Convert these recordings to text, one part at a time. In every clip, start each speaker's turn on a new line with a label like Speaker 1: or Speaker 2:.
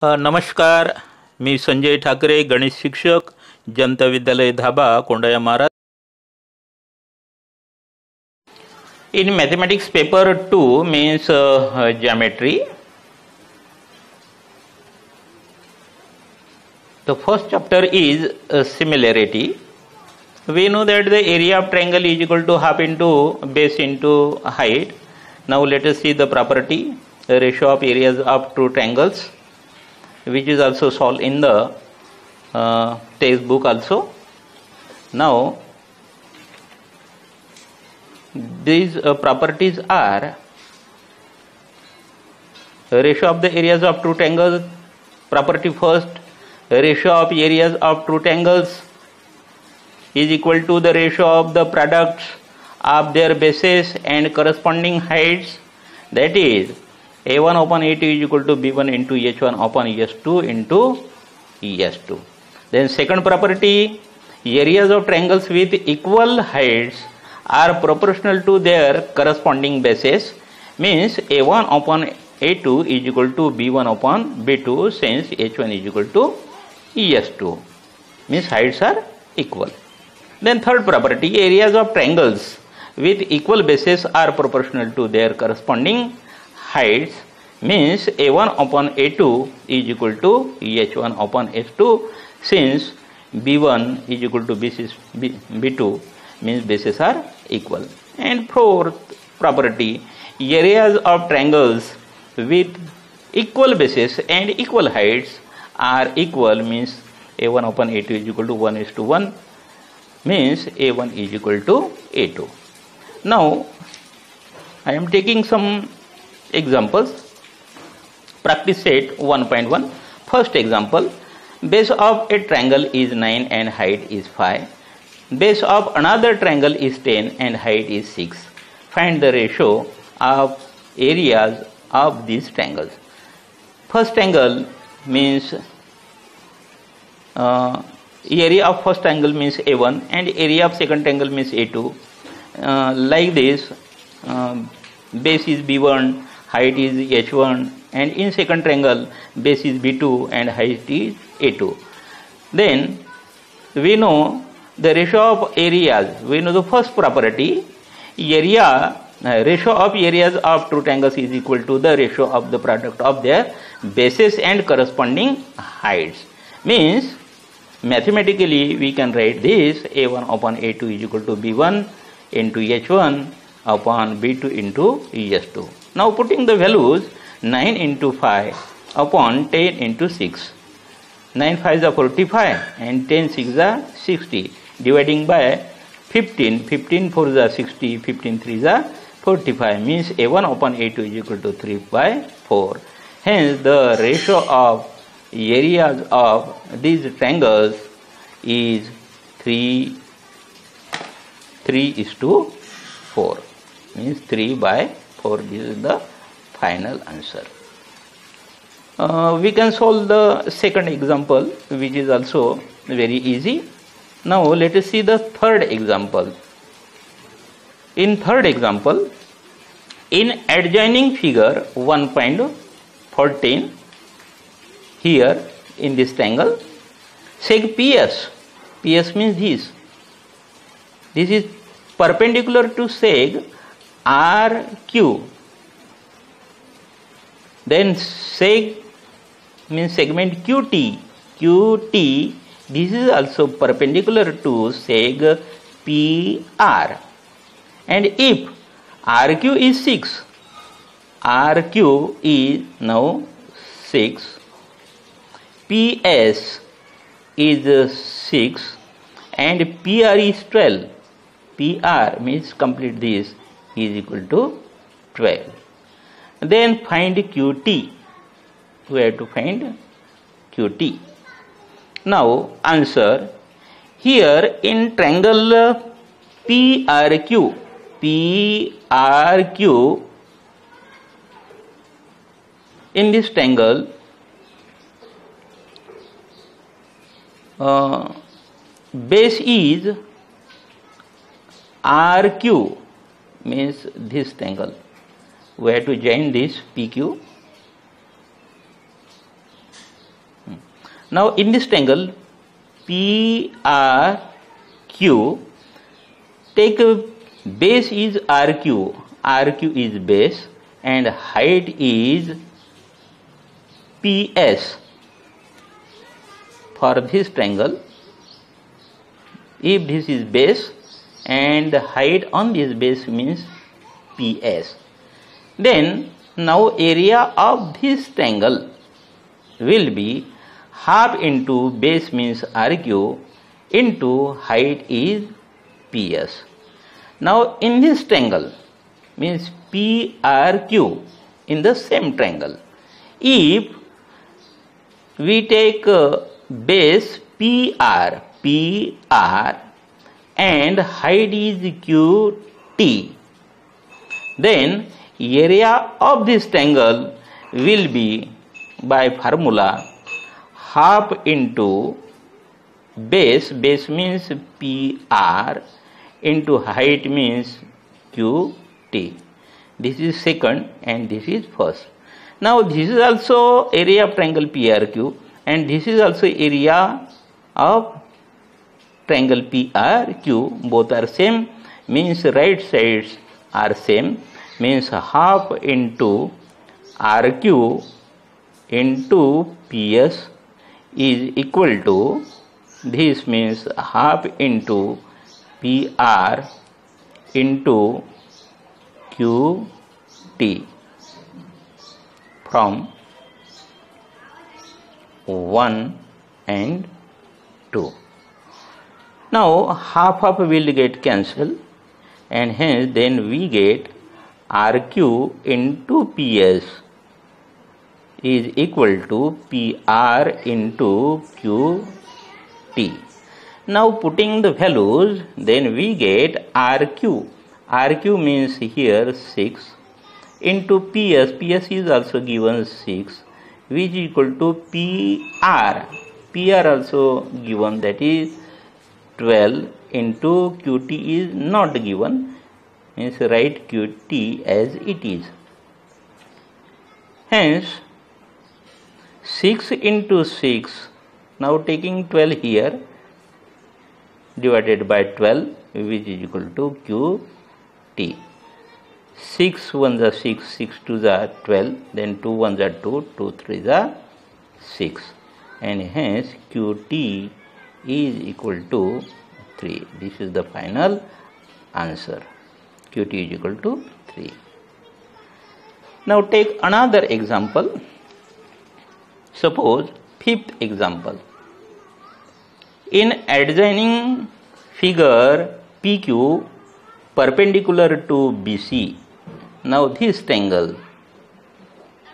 Speaker 1: नमस्कार. मी संजय ठाकरे, गणित शिक्षक, जनता विद्यालय धाबा, कोंडाया महाराज. In mathematics paper 2 means geometry. The first chapter is similarity. We know that the area of triangle is equal to half into base into height. Now let us see the property, the ratio of areas of two triangles, which is also solved in the textbook also. Now these properties are ratio of the areas of two triangles. Property first, ratio of areas of two triangles is equal to the ratio of the products of their bases and corresponding heights, that is A1 upon A2 is equal to B1 into H1 upon S2 into S2. Then second property, areas of triangles with equal heights are proportional to their corresponding bases, means A1 upon A2 is equal to B1 upon B2, since H1 is equal to S2, means heights are equal. Then third property, areas of triangles with equal bases are proportional to their corresponding heights, means A1 upon A2 is equal to H1 upon H2, since B1 is equal to B2, means bases are equal. And fourth property, areas of triangles with equal bases and equal heights are equal, means A1 upon A2 is equal to 1:1, means A1 is equal to A2. Now I am taking some examples. Practice set 1.1. First example, base of a triangle is 9 and height is 5. Base of another triangle is 10 and height is 6. Find the ratio of areas of these triangles. First triangle means area of first triangle means A1 and area of second triangle means A2. Like this, base is B1, height is H1, and in second triangle base is B2 and height is A2. Then we know the ratio of areas. We know the first property, ratio of areas of two triangles is equal to the ratio of the product of their bases and corresponding heights. Means mathematically we can write this, A1 upon A2 is equal to B1 into H1 upon B2 into S2. Now putting the values, 9 into 5 upon 10 into 6. 9 5 is 45 and 10 6 is 60. Dividing by 15, 15 4 is 60, 15 3 is 45, means A1 upon A2 is equal to 3/4. Hence the ratio of areas of these triangles is 3:4, means 3/4. This is the final answer. We can solve the second example, which is also very easy. Now let us see the third example. In third example, in adjoining figure 1.14, here in this triangle, seg PS, PS means this is perpendicular to seg RQ. Then seg means segment QT, this is also perpendicular to seg PR. And if RQ is 6, RQ is now 6, PS is 6 and PR is 12. PR means complete this is equal to 12. Then find QT. We have to find QT. Now answer, here in triangle PRQ, in this triangle base is RQ, means this triangle. We have to join this PQ Now in this triangle PRQ, take a base is RQ, RQ is base and height is PS. For this triangle, if this is base and the height on this base means PS, then now area of this triangle will be half into base means RQ into height is PS. Now in this triangle means PRQ, in the same triangle, if we take base PR and height is QT, then area of this triangle will be by formula half into base means PR into height means QT. This is second and this is first. Now this is also area of triangle PRQ and this is also area of triangle PRQ. Both are same, means right sides are same, means half into RQ into PS is equal to, this means half into PR into QT from 1 and 2. Now half will get cancelled and hence then we get RQ into PS is equal to PR into QT. Now putting the values, then we get RQ. RQ means here 6 into PS. PS is also given 6, which is equal to PR. PR also given, that is 12 into QT is not given, means write QT as it is. Hence 6 into 6, now taking 12 here, divided by 12, which is equal to QT. 6 1s are 6, 6 2s are 12, then 2 1s are 2, 2 3s are 6, and hence QT is equal to 3. This is the final answer. QT is equal to 3. Now take another example. Suppose fifth example. In adjoining figure PQ perpendicular to BC. Now this triangle,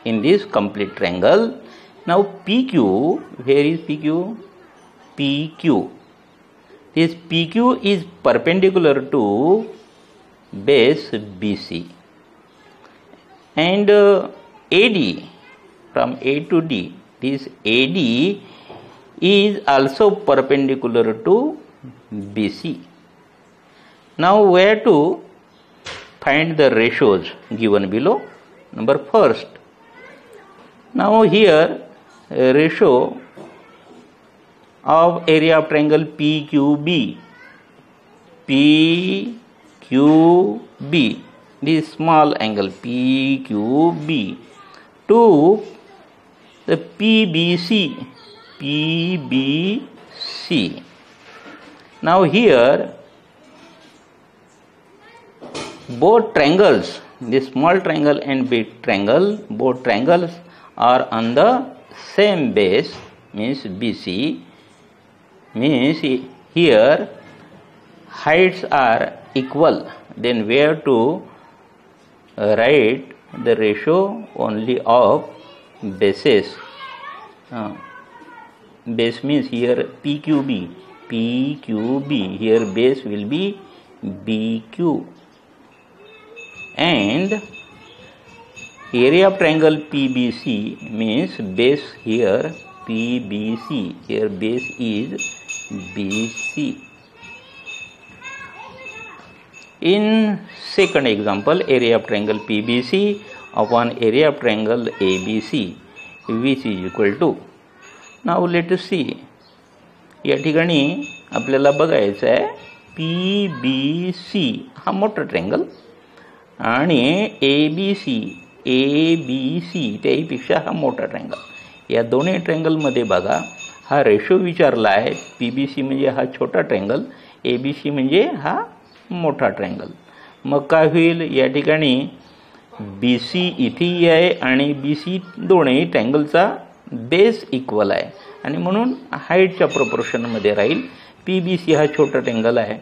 Speaker 1: in this complete triangle, now PQ, where is PQ? PQ. This PQ is perpendicular to base BC. And AD, from A to D, this AD is also perpendicular to BC. Now where to find the ratios given below? Number first, now here ratio of area of triangle PQB, PQB, this small angle PQB, to the PBC, PBC. Now here both triangles, this small triangle and big triangle, both triangles are on the same base, means BC, means here heights are equal. Then we have to write the ratio only of bases. Base means here PQB, PQB, here base will be BQ, and area of triangle PBC means base here PBC, here base is BC. In second example, area of triangle PBC upon area of triangle ABC, which is equal to, now let us see. या ठिकाणी आपल्याला बघायचं आहे PBC हा मोठा triangle आणि ABC त्याहीपेक्षा हा मोठा ट्रँगल. या दोन्ही ट्रँगलमध्ये बघा हा रेशो विचारला आहे. PBC म्हणजे हा छोटा ट्रँगल, ABC म्हणजे हा मोठा ट्रँगल. मग काय होईल, या ठिकाणी BC इथेही आहे आणि BC दोन्ही ट्रँगलचा बेस इक्वल आहे आणि म्हणून हाईटच्या प्रोपोर्शनमध्ये राहील. PBC हा छोटा ट्रँगल आहे.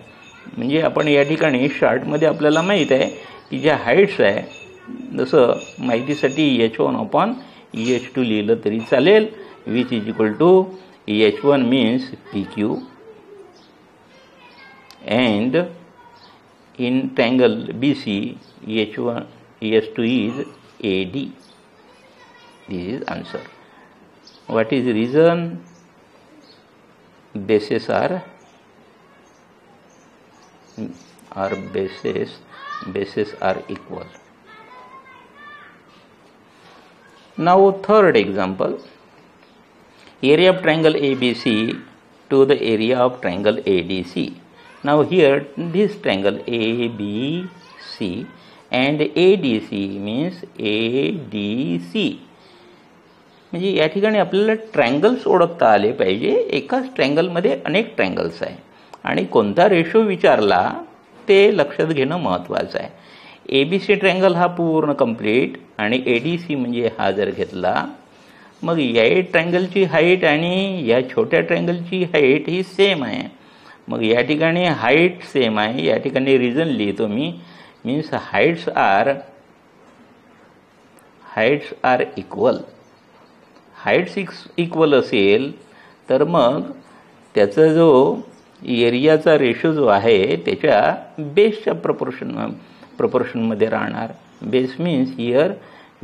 Speaker 1: म्हणजे आपण या ठिकाणी शार्टमध्ये आपल्याला माहीत आहे की ज्या हाईट्स आहे, जसं माहितीसाठी H1/H2 लिहिलं तरी चालेल, which is equal to H1 means PQ and in triangle BC H2 is AD. This is answer. What is the reason? Bases are equal. Now third example, area of triangle ABC to the area of triangle ADC. Now here this triangle ABC and ADC means ADC. म्हणजे या ठिकाणी आपल्याला triangles ओळखता आले पाहिजे. एकाच ट्रँगलमध्ये अनेक triangles आहे आणि कोणता रेशो विचारला ते लक्षात घेणं महत्त्वाचं आहे. ABC ट्रँगल हा पूर्ण कंप्लीट आणि ADC म्हणजे हा जर घेतला, मग या ट्रँगलची हाईट आणि या छोट्या ट्रँगलची हाईट ही सेम आहे. मग या ठिकाणी हाईट सेम आहे. या ठिकाणी रिझन लिहितो मी, means heights are equal. Heights equal असेल तर मग त्याचा जो एरियाचा रेशो जो आहे त्याच्या बेसच्या प्रपोर्शनमध्ये राहणार. Base means here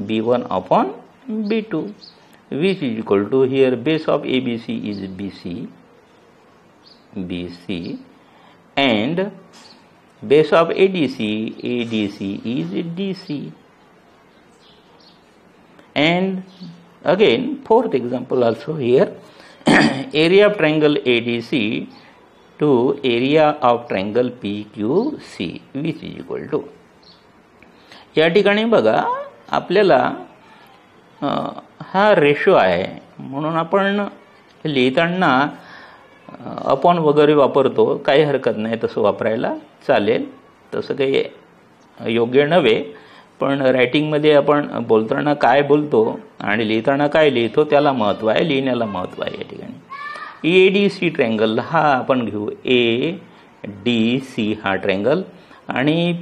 Speaker 1: B1/B2 which is equal to here base of ABC is BC and base of ADC is DC. And again fourth example also here, area of triangle ADC to area of triangle PQC which is equal to. या ठिकाणी बघा आपल्याला हा ratio आहे म्हणून आपण लिहिताना upon वगैरे वापरतो, काही हरकत नाही, तसं वापरायला चालेल, तसं काही योग्य नव्हे. पण रायटिंगमध्ये आपण बोलताना काय बोलतो आणि लिहिताना काय लिहितो त्याला महत्त्व आहे, लिहिण्याला महत्त्व आहे. या ठिकाणी ADC ट्रँगल हा आपण घेऊ, ADC हा ट्रँगल आणि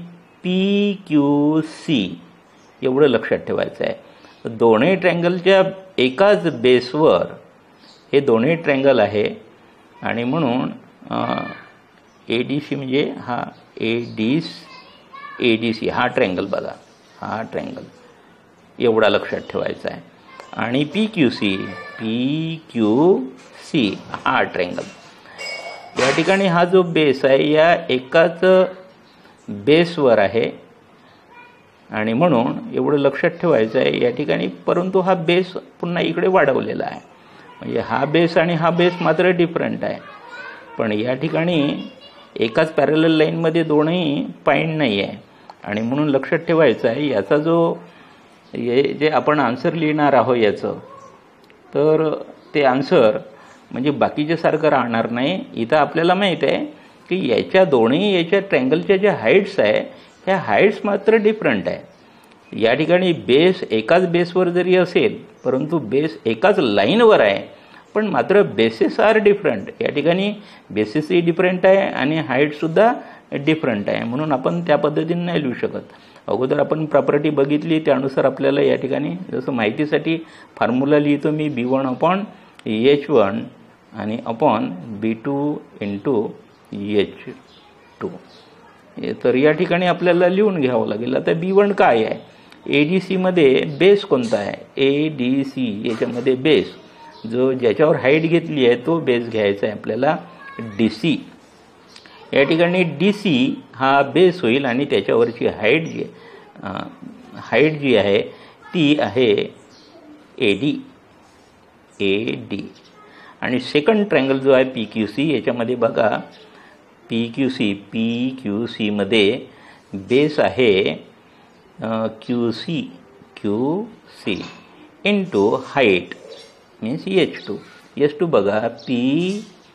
Speaker 1: PQC एवढं लक्षात ठेवायचं आहे. दोन्ही ट्रँगलच्या एकाच बेसवर हे दोन्ही ट्रँगल आहे आणि म्हणून ADC म्हणजे हा ADC हा ट्रँगल बघा, हा ट्रँगल एवढा लक्षात ठेवायचा आहे. आणि PQC हा ट्रँगल. या ठिकाणी हा जो बेस आहे या एकाच बेसवर आहे आणि म्हणून एवढं लक्षात ठेवायचं आहे या ठिकाणी. परंतु हा बेस पुन्हा इकडे वाढवलेला आहे, म्हणजे हा बेस आणि हा बेस मात्र डिफरंट आहे. पण या ठिकाणी एकाच पॅरलल लाईनमध्ये दोनही पॉईंट नाही आहे आणि म्हणून लक्षात ठेवायचं आहे याचा जो जे आपण आन्सर लिहिणार आहोत याचं, तर ते आन्सर म्हणजे बाकीच्यासारखं राहणार नाही. इथं आपल्याला माहीत आहे की याच्या ट्रँगलच्या ज्या हाईट्स आहे ह्या हाईट्स मात्र डिफरंट आहे. या ठिकाणी बेस एकाच बेसवर जरी असेल परंतु बेस एकाच लाईनवर आहे, पण मात्र बेसेस आर डिफरंट. या ठिकाणी बेसिसही डिफरंट आहे आणि हाईटसुद्धा डिफरंट आहे, म्हणून आपण त्या पद्धतीने नाही लिहू शकत. अगोदर आपण प्रॉपर्टी बघितली त्यानुसार आपल्याला या ठिकाणी जसं माहितीसाठी फॉर्म्युला लिहितो मी B1/H1 आणि अपॉन B2 × H2. तर या ठिकाणी आपल्याला लिहून घ्यावं लागेल. आता B1 काय आहे, ADC मध्ये बेस कोणता आहे, ADC याच्यामध्ये बेस जो ज्याच्यावर हाईट घेतली आहे तो बेस घ्यायचा आहे आपल्याला DC. या ठिकाणी DC हा बेस होईल आणि त्याच्यावरची हाईट जी आहे ती आहे AD. आणि सेकंड ट्रायंगल जो आहे पी क्यू सी, याच्यामध्ये बघा पी क्यू सीमध्ये बेस आहे Q C into height means H2 बघा पी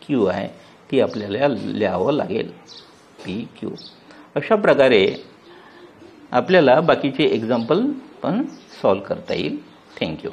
Speaker 1: क्यू आहे, ती आपल्याला लिहावं लागेल पी क्यू. अशा प्रकारे आपल्याला बाकीचे एक्झाम्पल पण सॉल्व करता येईल. थँक्यू.